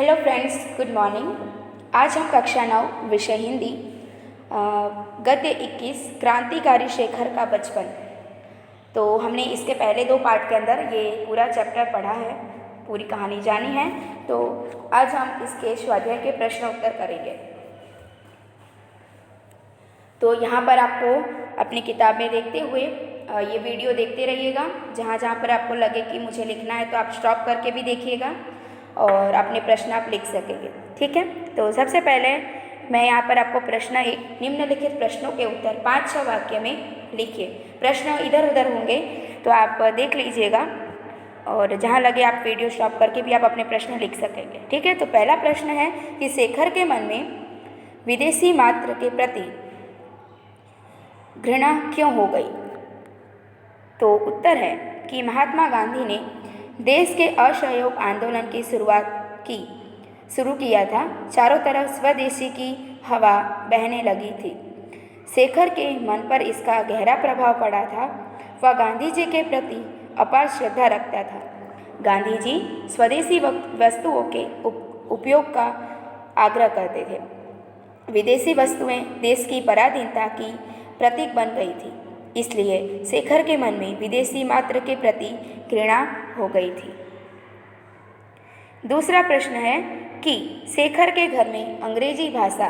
Hello friends, good morning. आज हम कक्षा 9 विषय हिंदी गद्य 21 क्रांतिकारी शेखर का बचपन। तो हमने इसके पहले 2 पार्ट के अंदर ये पूरा चैप्टर पढ़ा है, पूरी कहानी जानी है। तो आज हम इसके स्वाध्याय के प्रश्न उत्तर करेंगे। तो यहाँ पर आपको अपनी किताब में देखते हुए ये वीडियो देखते रहिएगा। जहाँ जहाँ पर आपको लगे कि मुझे लिखना है तो आप स्टॉप करके भी देखिएगा और अपने प्रश्न आप लिख सकेंगे। ठीक है, तो सबसे पहले मैं यहाँ पर आपको प्रश्न एक निम्नलिखित प्रश्नों के उत्तर 5-6 वाक्य में लिखिए। प्रश्न इधर उधर होंगे तो आप देख लीजिएगा और जहाँ लगे आप वीडियो स्टॉप करके भी आप अपने प्रश्न लिख सकेंगे। ठीक है, तो पहला प्रश्न है कि शेखर के मन में विदेशी मात्र के प्रति घृणा क्यों हो गई। तो उत्तर है कि महात्मा गांधी ने देश के असहयोग आंदोलन की शुरू किया था। चारों तरफ स्वदेशी की हवा बहने लगी थी। शेखर के मन पर इसका गहरा प्रभाव पड़ा था। वह गांधी जी के प्रति अपार श्रद्धा रखता था। गांधी जी स्वदेशी वस्तुओं के उपयोग का आग्रह करते थे। विदेशी वस्तुएं देश की पराधीनता की प्रतीक बन गई थी, इसलिए शेखर के मन में विदेशी मात्र के प्रति घृणा हो गई थी। दूसरा प्रश्न है कि शेखर के घर में अंग्रेजी भाषा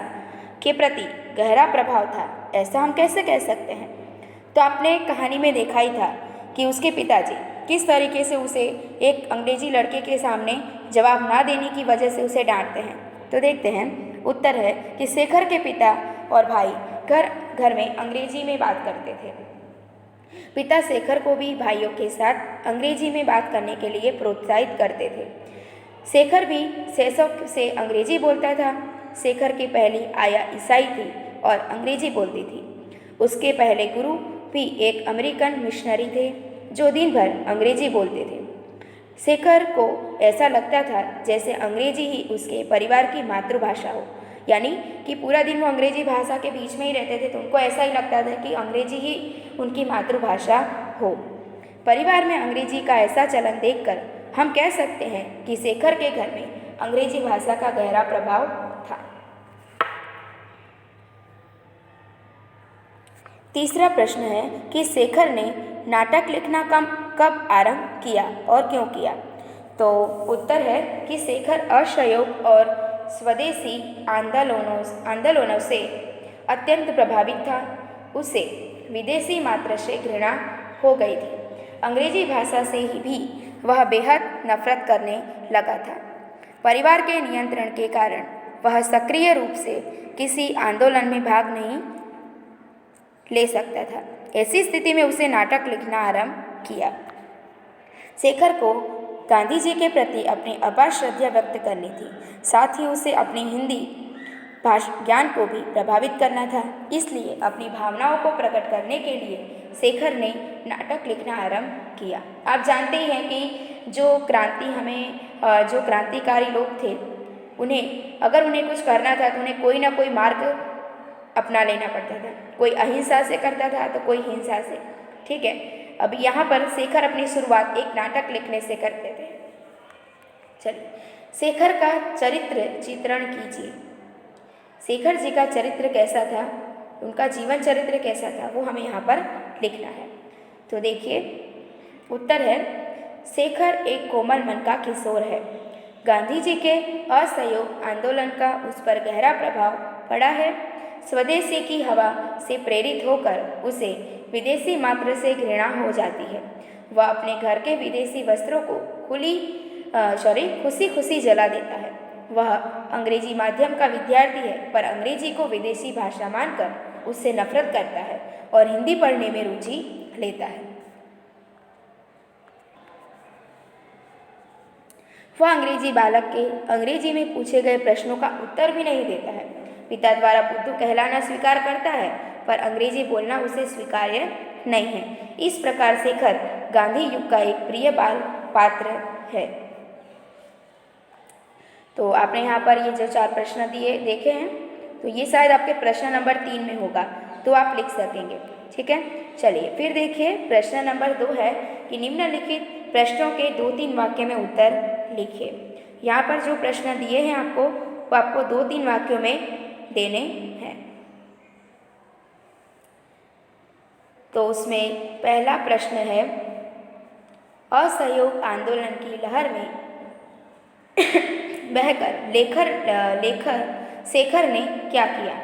के प्रति गहरा प्रभाव था, ऐसा हम कैसे कह सकते हैं। तो आपने कहानी में देखा ही था कि उसके पिताजी किस तरीके से उसे एक अंग्रेजी लड़के के सामने जवाब ना देने की वजह से उसे डांटते हैं। तो देखते हैं, उत्तर है कि शेखर के पिता और भाई घर में अंग्रेजी में बात करते थे। पिता शेखर को भी भाइयों के साथ अंग्रेजी में बात करने के लिए प्रोत्साहित करते थे। शेखर भी शौक से अंग्रेजी बोलता था। शेखर की पहली आया ईसाई थी और अंग्रेजी बोलती थी। उसके पहले गुरु भी एक अमेरिकन मिशनरी थे जो दिन भर अंग्रेजी बोलते थे। शेखर को ऐसा लगता था जैसे अंग्रेजी ही उसके परिवार की मातृभाषा हो, यानी कि पूरा दिन वो अंग्रेजी भाषा के बीच में ही रहते थे, तो उनको ऐसा ही लगता था कि अंग्रेजी ही उनकी मातृभाषा हो। परिवार में अंग्रेजी का ऐसा चलन देखकर हम कह सकते हैं कि शेखर के घर में अंग्रेजी भाषा का गहरा प्रभाव था। तीसरा प्रश्न है कि शेखर ने नाटक लिखना कब आरंभ किया और क्यों किया। तो उत्तर है कि शेखर असहयोग और स्वदेशी आंदोलनों से अत्यंत प्रभावित था। उसे विदेशी मात्र से घृणा हो गई थी। अंग्रेजी भाषा से ही भी वह बेहद नफरत करने लगा था। परिवार के नियंत्रण के कारण वह सक्रिय रूप से किसी आंदोलन में भाग नहीं ले सकता था। ऐसी स्थिति में उसे नाटक लिखना आरंभ किया। शेखर को गांधी जी के प्रति अपनी अपार श्रद्धा व्यक्त करनी थी, साथ ही उसे अपनी हिंदी भाषा ज्ञान को भी प्रभावित करना था। इसलिए अपनी भावनाओं को प्रकट करने के लिए शेखर ने नाटक लिखना आरंभ किया। आप जानते ही हैं कि जो क्रांतिकारी लोग थे, अगर उन्हें कुछ करना था तो उन्हें कोई ना कोई मार्ग अपना लेना पड़ता था। कोई अहिंसा से करता था तो कोई हिंसा से। ठीक है, अब यहाँ पर शेखर अपनी शुरुआत एक नाटक लिखने से करते थे। चलिए, शेखर का चरित्र चित्रण कीजिए। शेखर जी का चरित्र कैसा था, उनका जीवन चरित्र कैसा था, वो हमें यहाँ पर लिखना है। तो देखिए, उत्तर है शेखर एक कोमल मन का किशोर है। गांधी जी के असहयोग आंदोलन का उस पर गहरा प्रभाव पड़ा है। स्वदेशी की हवा से प्रेरित होकर उसे विदेशी मात्र से घृणा हो जाती है। वह अपने घर के विदेशी वस्त्रों को खुशी खुशी जला देता है। वह अंग्रेजी माध्यम का विद्यार्थी है, पर अंग्रेजी को विदेशी भाषा मानकर उससे नफरत करता है और हिंदी पढ़ने में रुचि लेता है। वह अंग्रेजी बालक के अंग्रेजी में पूछे गए प्रश्नों का उत्तर भी नहीं देता है। पिता द्वारा बुद्धू कहलाना स्वीकार करता है, पर अंग्रेजी बोलना उसे स्वीकार्य नहीं है। इस प्रकार शेखर गांधी युग का एक प्रिय बाल पात्र है। तो आपने यहाँ पर ये जो 4 प्रश्न देखे हैं, तो ये शायद आपके प्रश्न नंबर 3 में होगा, तो आप लिख सकेंगे। ठीक है, चलिए फिर देखिए, प्रश्न नंबर 2 है कि निम्नलिखित प्रश्नों के 2-3 वाक्य में उत्तर लिखिए। यहाँ पर जो प्रश्न दिए हैं आपको, वो आपको 2-3 वाक्यों में देने हैं। तो उसमें पहला प्रश्न है, असहयोग आंदोलन की लहर में बहकर शेखर ने क्या किया?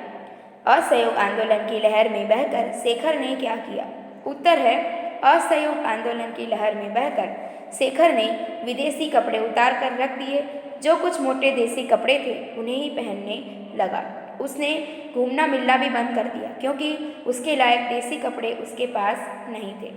असहयोग आंदोलन की लहर में बहकर शेखर ने क्या किया? उत्तर है, असहयोग आंदोलन की लहर में बहकर शेखर ने विदेशी कपड़े उतार कर रख दिए। जो कुछ मोटे देसी कपड़े थे उन्हें ही पहनने लगा। उसने घूमना मिलना भी बंद कर दिया, क्योंकि उसके लायक देसी कपड़े उसके पास नहीं थे।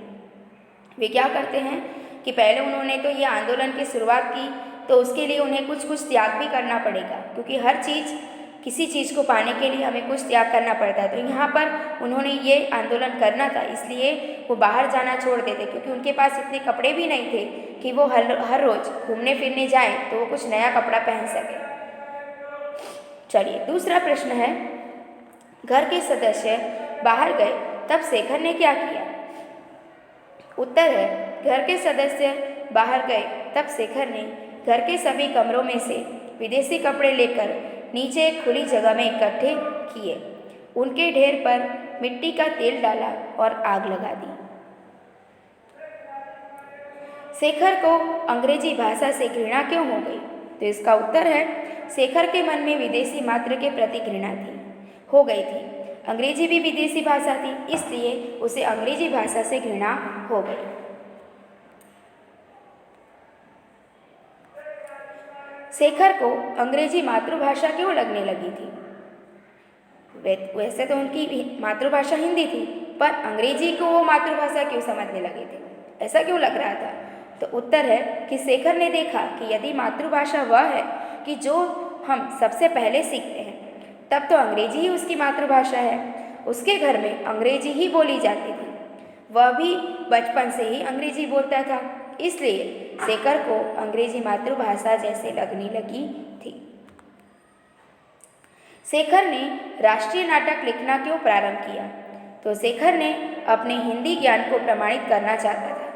वे क्या करते हैं कि पहले उन्होंने तो ये आंदोलन की शुरुआत की, तो उसके लिए उन्हें कुछ त्याग भी करना पड़ेगा, क्योंकि हर चीज़, किसी चीज़ को पाने के लिए हमें कुछ त्याग करना पड़ता है। तो यहाँ पर उन्होंने ये आंदोलन करना था, इसलिए वो बाहर जाना छोड़ देते, क्योंकि उनके पास इतने कपड़े भी नहीं थे कि वो हर रोज़ घूमने फिरने जाएं तो वो कुछ नया कपड़ा पहन सके। चलिए, दूसरा प्रश्न है, घर के सदस्य बाहर गए तब शेखर ने क्या किया? उत्तर है, घर के सदस्य बाहर गए तब शेखर ने घर के सभी कमरों में से विदेशी कपड़े लेकर नीचे एक खुली जगह में इकट्ठे किए, उनके ढेर पर मिट्टी का तेल डाला और आग लगा दी। शेखर को अंग्रेजी भाषा से घृणा क्यों हो गई? तो इसका उत्तर है, शेखर के मन में विदेशी मात्र के प्रति घृणा हो गई थी। अंग्रेजी भी विदेशी भाषा थी, इसलिए उसे अंग्रेजी भाषा से घृणा हो गई। शेखर को अंग्रेजी मातृभाषा क्यों लगने लगी थी? वैसे तो उनकी मातृभाषा हिंदी थी, पर अंग्रेजी को वो मातृभाषा क्यों समझने लगे थे? ऐसा क्यों लग रहा था? तो उत्तर है कि शेखर ने देखा कि यदि मातृभाषा वह है कि जो हम सबसे पहले सीखते हैं, तब तो अंग्रेजी ही उसकी मातृभाषा है। उसके घर में अंग्रेजी ही बोली जाती थी, वह भी बचपन से ही अंग्रेजी बोलता था, इसलिए शेखर को अंग्रेजी मातृभाषा जैसे लगने लगी थी। शेखर ने राष्ट्रीय नाटक लिखना क्यों प्रारंभ किया? तो शेखर ने अपने हिंदी ज्ञान को प्रमाणित करना चाहता था।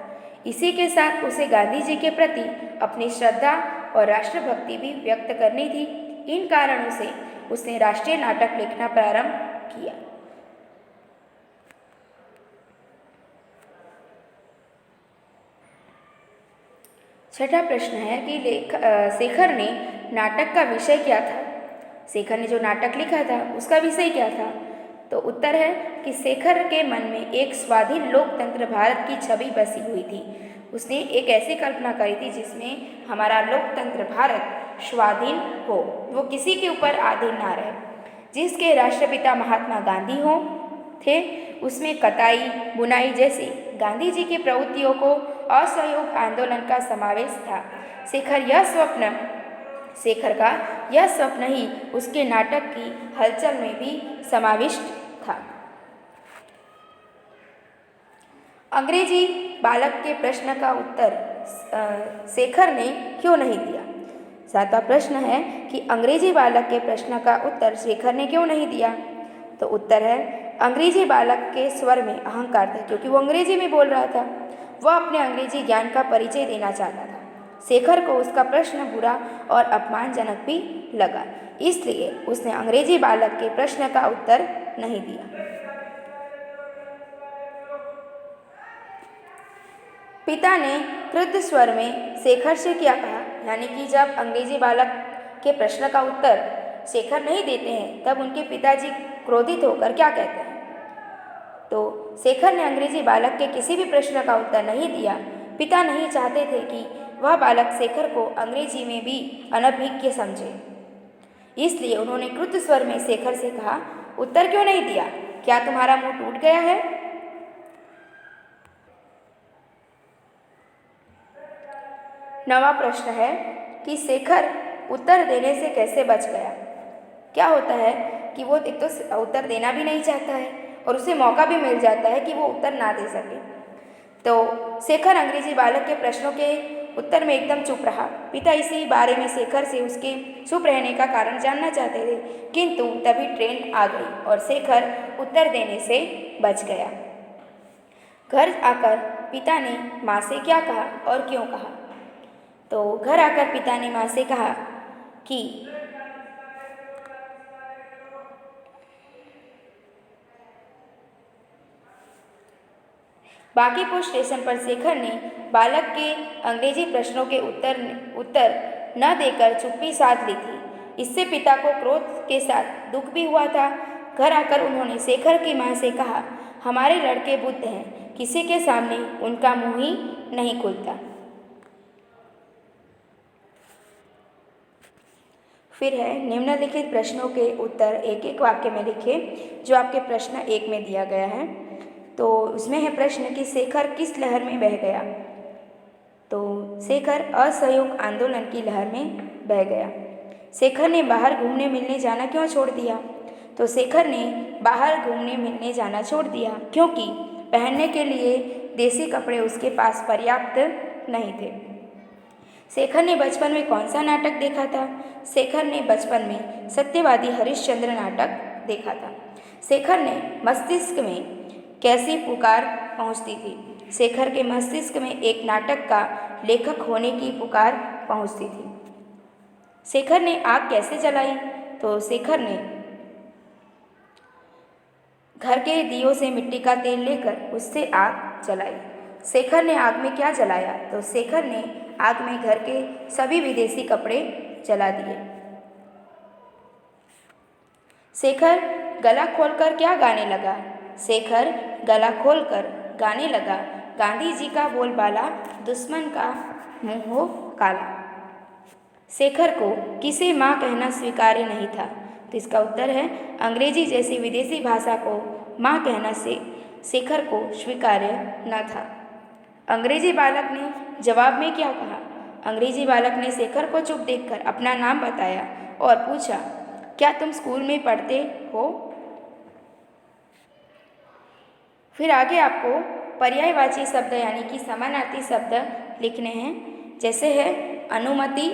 इसी के साथ उसे गांधी जी के प्रति अपनी श्रद्धा और राष्ट्रभक्ति भी व्यक्त करनी थी। इन कारणों से उसने राष्ट्रीय नाटक लिखना प्रारंभ किया। छठा प्रश्न है कि शेखर ने नाटक का विषय क्या था? शेखर ने जो नाटक लिखा था उसका विषय क्या था? तो उत्तर है कि शेखर के मन में एक स्वाधीन लोकतंत्र भारत की छवि बसी हुई थी। उसने एक ऐसी कल्पना करी थी जिसमें हमारा लोकतंत्र भारत स्वाधीन हो, वो किसी के ऊपर अधीन ना रहे। जिसके राष्ट्रपिता महात्मा गांधी थे, उसमें कताई बुनाई जैसी गांधी जी की प्रवृत्तियों को असहयोग आंदोलन का समावेश था। शेखर का यह स्वप्न ही उसके नाटक की हलचल में भी समाविष्ट था। अंग्रेजी बालक के प्रश्न का उत्तर शेखर ने क्यों नहीं दिया? सातवां प्रश्न है कि अंग्रेजी बालक के प्रश्न का उत्तर शेखर ने क्यों नहीं दिया? तो उत्तर है, अंग्रेजी बालक के स्वर में अहंकार था, क्योंकि वो अंग्रेजी में बोल रहा था। वह अपने अंग्रेजी ज्ञान का परिचय देना चाहता था। शेखर को उसका प्रश्न बुरा और अपमानजनक भी लगा, इसलिए उसने अंग्रेजी बालक के प्रश्न का उत्तर नहीं दिया। पिता ने क्रुद्ध स्वर में शेखर से क्या कहा? यानी कि जब अंग्रेजी बालक के प्रश्न का उत्तर शेखर नहीं देते हैं, तब उनके पिताजी क्रोधित होकर क्या कहते हैं? तो शेखर ने अंग्रेजी बालक के किसी भी प्रश्न का उत्तर नहीं दिया। पिता नहीं चाहते थे कि वह बालक शेखर को अंग्रेजी में भी अनभिज्ञ समझे, इसलिए उन्होंने क्रुद्ध स्वर में शेखर से कहा, उत्तर क्यों नहीं दिया? क्या तुम्हारा मुंह टूट गया है? नवा प्रश्न है कि शेखर उत्तर देने से कैसे बच गया? क्या होता है कि वो एक तो उत्तर देना भी नहीं चाहता है और उसे मौका भी मिल जाता है कि वो उत्तर ना दे सके। तो शेखर अंग्रेजी बालक के प्रश्नों के उत्तर में एकदम चुप रहा। पिता इसी बारे में शेखर से उसके चुप रहने का कारण जानना चाहते थे, किंतु तभी ट्रेन आ गई और शेखर उत्तर देने से बच गया। घर आकर पिता ने माँ से क्या कहा और क्यों कहा? तो घर आकर पिता ने माँ से कहा कि बांकीपुर स्टेशन पर शेखर ने बालक के अंग्रेजी प्रश्नों के उत्तर न देकर चुप्पी साध ली थी। इससे पिता को क्रोध के साथ दुख भी हुआ था। घर आकर उन्होंने शेखर की माँ से कहा, हमारे लड़के बुद्ध हैं, किसी के सामने उनका मुंह ही नहीं खुलता। फिर है निम्नलिखित प्रश्नों के उत्तर एक एक वाक्य में लिखें, जो आपके प्रश्न 1 में दिया गया है। तो उसमें है प्रश्न कि शेखर किस लहर में बह गया। तो शेखर असहयोग आंदोलन की लहर में बह गया। शेखर ने बाहर घूमने मिलने जाना क्यों छोड़ दिया। तो शेखर ने बाहर घूमने मिलने जाना छोड़ दिया क्योंकि पहनने के लिए देसी कपड़े उसके पास पर्याप्त नहीं थे। शेखर ने बचपन में कौन सा नाटक देखा था। शेखर ने बचपन में सत्यवादी हरिश्चंद्र नाटक देखा था। शेखर ने मस्तिष्क में कैसी पुकार पहुंचती थी। शेखर के मस्तिष्क में एक नाटक का लेखक होने की पुकार पहुंचती थी। शेखर ने आग कैसे जलाई। तो शेखर ने घर के दियों से मिट्टी का तेल लेकर उससे आग जलाई। शेखर ने आग में क्या जलाया। तो शेखर ने आग में घर के सभी विदेशी कपड़े जला दिए। शेखर गला खोलकर क्या गाने लगा। शेखर गला खोलकर गाने लगा, गांधी जी का बोलबाला, दुश्मन का मुंह हो काला। शेखर को किसे माँ कहना स्वीकार्य नहीं था। तो इसका उत्तर है अंग्रेजी जैसी विदेशी भाषा को माँ कहना से शेखर को स्वीकार्य न था। अंग्रेजी बालक ने जवाब में क्या कहा। अंग्रेजी बालक ने शेखर को चुप देखकर अपना नाम बताया और पूछा, क्या तुम स्कूल में पढ़ते हो। फिर आगे आपको पर्यायवाची शब्द यानी कि समानार्थी शब्द लिखने हैं। जैसे है अनुमति,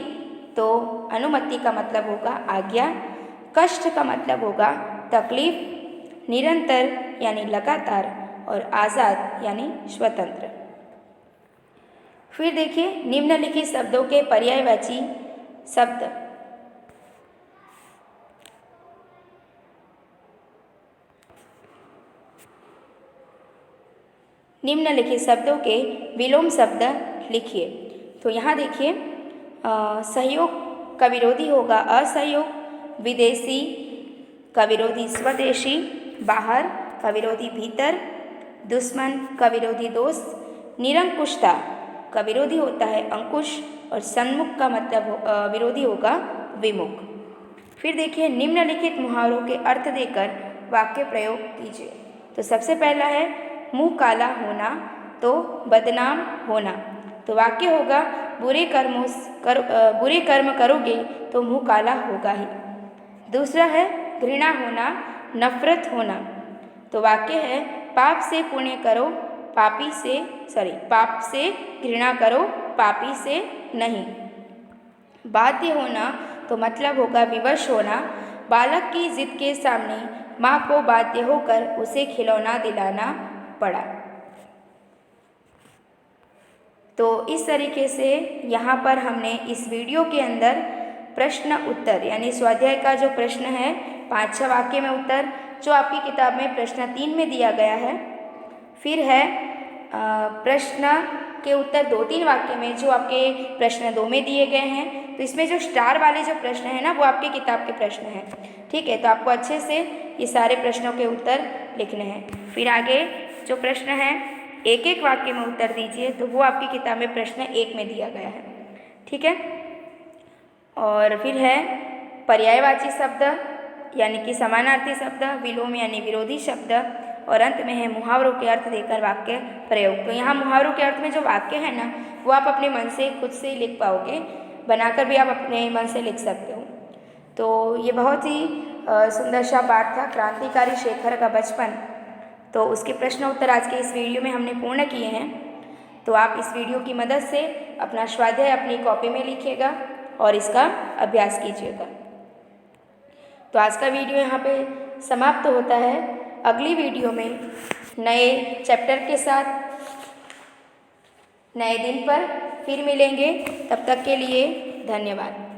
तो अनुमति का मतलब होगा आज्ञा। कष्ट का मतलब होगा तकलीफ। निरंतर यानी लगातार और आज़ाद यानी स्वतंत्र। फिर देखिए निम्नलिखित शब्दों के पर्यायवाची शब्द। निम्नलिखित शब्दों के विलोम शब्द लिखिए। तो यहाँ देखिए सहयोग का विरोधी होगा असहयोग, विदेशी का विरोधी स्वदेशी, बाहर का विरोधी भीतर, दुश्मन का विरोधी दोस्त, निरंकुशता का विरोधी होता है अंकुश और सन्मुख का मतलब विरोधी होगा विमुख। फिर देखिए निम्नलिखित मुहावरों के अर्थ देकर वाक्य प्रयोग कीजिए। तो सबसे पहला है मुंह काला होना तो बदनाम होना। तो वाक्य होगा बुरे कर्म करोगे तो मुंह काला होगा ही। दूसरा है घृणा होना, नफरत होना। तो वाक्य है पाप से पुण्य करो, पाप से घृणा करो, पापी से नहीं। बाध्य होना तो मतलब होगा विवश होना। बालक की जिद के सामने माँ को बाध्य होकर उसे खिलौना दिलाना पड़ा। तो इस तरीके से यहाँ पर हमने इस वीडियो के अंदर प्रश्न उत्तर यानी स्वाध्याय का जो प्रश्न है 5-6 वाक्य में उत्तर, जो आपकी किताब में प्रश्न 3 में दिया गया है। फिर है प्रश्न के उत्तर 2-3 वाक्य में जो आपके प्रश्न 2 में दिए गए हैं। तो इसमें जो स्टार वाले जो प्रश्न हैं ना, वो आपकी किताब के प्रश्न हैं। ठीक है, तो आपको अच्छे से ये सारे प्रश्नों के उत्तर लिखने हैं। फिर आगे जो प्रश्न है एक एक वाक्य में उत्तर दीजिए, तो वो आपकी किताब में प्रश्न 1 में दिया गया है। ठीक है, और फिर है पर्यायवाची शब्द यानी कि समानार्थी शब्द, विलोम यानी विरोधी शब्द, और अंत में है मुहावरों के अर्थ देकर वाक्य प्रयोग। तो यहाँ मुहावरों के अर्थ में जो वाक्य है ना, वो आप अपने मन से खुद से लिख पाओगे, बनाकर भी आप अपने मन से लिख सकते हो। तो ये बहुत ही सुंदर सा पाठ था, क्रांतिकारी शेखर का बचपन। तो उसके प्रश्न उत्तर आज के इस वीडियो में हमने पूर्ण किए हैं। तो आप इस वीडियो की मदद से अपना स्वाध्याय अपनी कॉपी में लिखिएगा और इसका अभ्यास कीजिएगा। तो आज का वीडियो यहाँ पे समाप्त होता है। अगली वीडियो में नए चैप्टर के साथ, नए दिन पर फिर मिलेंगे। तब तक के लिए धन्यवाद।